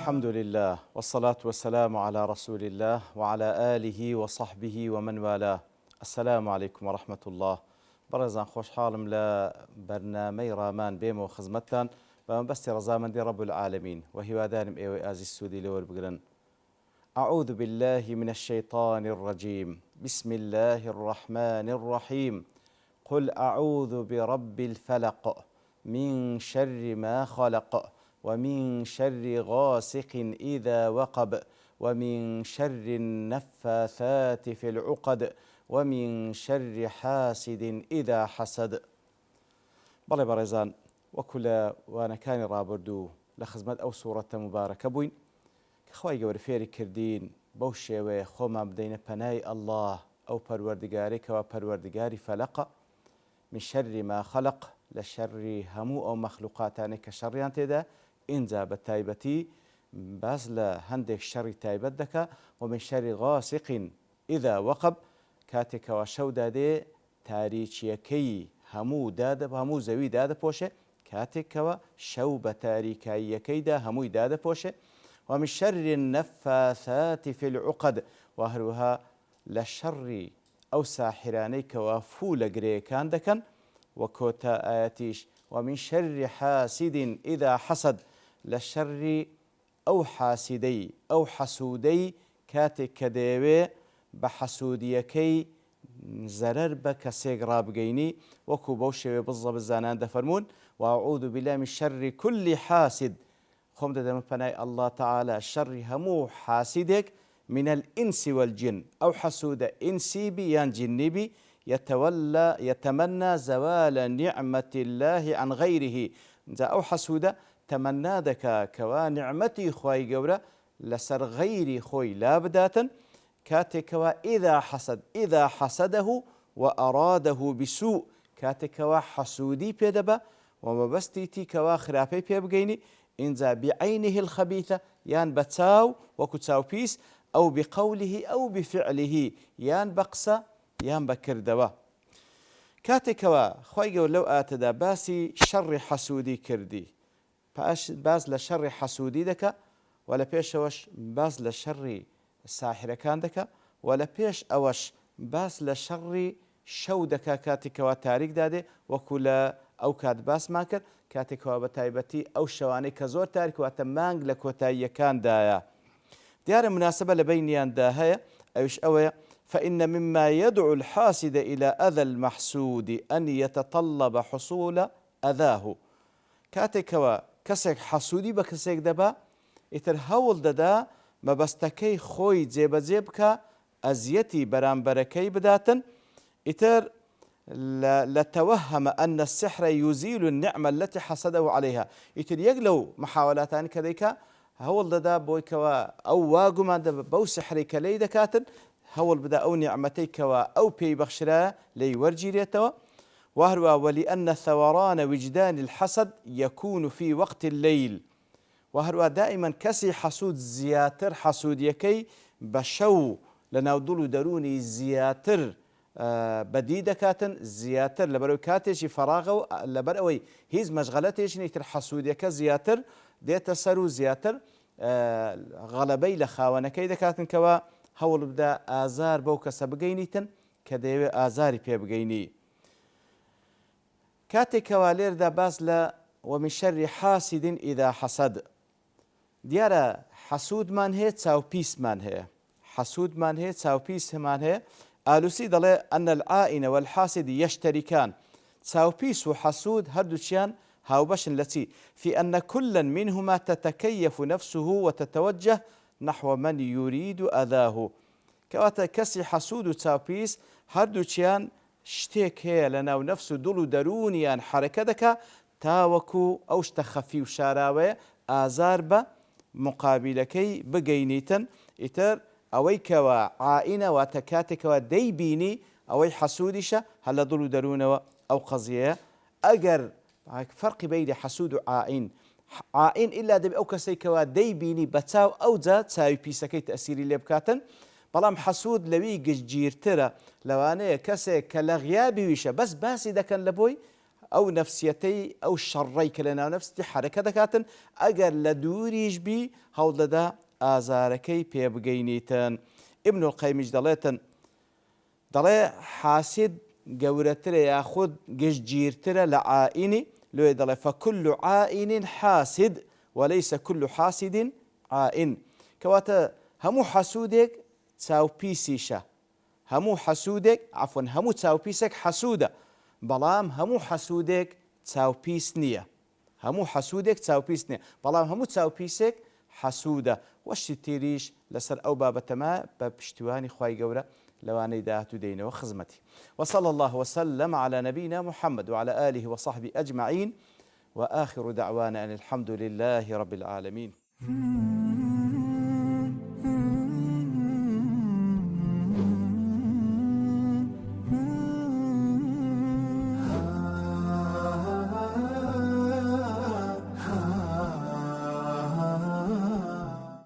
الحمد لله والصلاة والسلام على رسول الله وعلى آله وصحبه ومن والاه. السلام عليكم ورحمة الله. برزان خوش حالم لبرنامج رامان بيم وخزمتان بس رزامن دي رب العالمين وهي دانم ايوي ازي السودي لور بقرن. أعوذ بالله من الشيطان الرجيم. بسم الله الرحمن الرحيم. قل أعوذ برب الفلق من شر ما خلق ومن شر غاسق إذا وقب ومن شر النفاثات في العقد ومن شر حاسد إذا حسد. بەڵێ بەڕێزان وەکو وانا كان رابردو لخزمت أو سورة مباركة بوين كخواي گەورە فێری کردین بەو شێوەیە خۆمان بدەینە پەنای الله أو پەروەردگارێک کەوا پەروەردگاری فەلەقە من شر ما خلق لشر همو أو مخلوقاتاني كشريان تيدا إنزا بتايبتي باز لهندك شر تايبت دكا ومن شر غاسق إذا وقب كاتك وشودا دي تاريخيكي همو داد همو زوي داد بوشه كاتك وشو بتاريكيكي دا همو داد بوشه ومن شر النفاثات في العقد وهروها لشر أو ساحراني كوافول قريكان دكن وكوتا آياتيش ومن شر حاسد إذا حسد لشر أو حاسدي أو حسودي كاتك كديوي بحسوديكي زرر بك سيقراب جيني وكو بوشي بالضبط الزانان دفرمون وأعوذ بالله من شر كل حاسد خم دم فناي الله تعالى شر همو حاسدك من الإنس والجن أو حسود إنسي بي يان جني بي يتمنى زوال نعمة الله عن غيره أو حسود تمنى دك كوا نعمتي خوي جورا لسر غيري خوي لا بداتا كاتكوا إذا حسده وأراده بسوء كاتكوا حسودي بيدبا وما بستيتي كوا خرافي بيبقيني إنزا بعينه الخبيثة يان بتاو وكتاو بيس أو بقوله أو بفعله يان بقسى يان بكردوا كاتكوا خويقوا لو آتدا باسي شر حسودي كردي باز لشر حسودي دكا ولا بيش أوش باز لشر الساحرة كان دكا ولا بيش أوش باز لشر شودكا كاتكوا تاريك دادي وكلا أو كاد باس ماكر كاتكوا بتايبتي أو شواني كزور تاريك واتمانج لكوتايا كان دايا ديار مناسبة لبينيان داهية أيش أوي فإن مما يدعو الحاسد إلى أذى المحسود أن يتطلب حصول أذاه كاتكوا كسك حسودي بكسك دبا إتر هول ددا ما بستكي خوي زيب زيبكا أزيتي برامبركي بداتن إتر لتوهم أن السحر يزيل النعمة التي حسده عليها إتر يقلو محاولاتان كذيكا هول ددا بويكوا أو واقما بو سحري كلي دكاتن هول بدا أو نعمتيكوا أو بي بخشرا لي ورجيريتوا وهروا ولأن ثوران وجدان الحسد يكون في وقت الليل وهروا دائما كسي حسود زياتر حسود يكي بشو لنودلو دروني زياتر بديدة كاتن زياتر لبرو كاتشي فراغو لبروي هيز مشغلتيش نيتر حسود يكا زياتر ديتا سرو زياتر غلبي لخاونكي دكاتن كوا هول بدا آزار بوكا سبقينيتن كديوي آزاري بيبقيني كاتي كوالير دا بازلا ومن شر حاسد إذا حسد ديارا حسود من هي تساو بيس من هي حسود من هي تساو بيس من هي آلوسي دلي أن العائن والحاسد يشتركان تساو بيس وحسود هردوشيان هاوبش التي في أن كلا منهما تتكيف نفسه وتتوجه نحو من يريد أذاه كواتا كسي حسود تساوبيس هردوشيان شتيك هي لنا ونفسه دلو درونيان حركتك تاوكو أوش تخفي وشاراوي آزار بمقابلكي بقينيتن إتر أوي كوا عائنة وتكاتك وديبيني أوي حسودشة هلا دلو درونه أو قضية أجر فرق بين حسود وعائن عائن إلا دب أو كسيكوا ديبيني بتاو أو ذات ساوي بيسكي تأثيري لبكاتن بلام حسود لوي جيرترا لوانه كسي كالغيابي ويشا بس باسي دا كان لبوي ئەو نەفسیەتەی ئەو شەڕەی کە لە ناو نەفستی حرەکە دەکاتن ئەگەر لە دووریش بی هەوڵ دەدا ئازارەکەی پێ بگەینیتن. ئیبن القەیمیش دەڵێ حاسد گەورەترە یاخود گشتگیرترە لە عائینی، لێ دەڵێ فەکل عائین حاسد وليس كل حاسد عائن، کەواتە هەموو حەسوودێک چاوپیسیشە، هەموو حەسوودێک عەفوەن هەموو چاوپیسێک حەسوودە، بەڵام هەموو حەسوودێک چاوپیس نییە، هەموو حەسوودێک چاوپیس نییە، بەڵام هەموو چاوپیسێک حەسوودە. وەشتی تریش لەسەر ئەو بابەتەمە بە پشتیوانی خوای گەورە لەوانەی داهاتوو دێنەوە خزمەتی. وصلى الله وسلم على نبينا محمد وعلى آله وصحبه أجمعين وآخر دعوانا أن الحمد لله رب العالمين.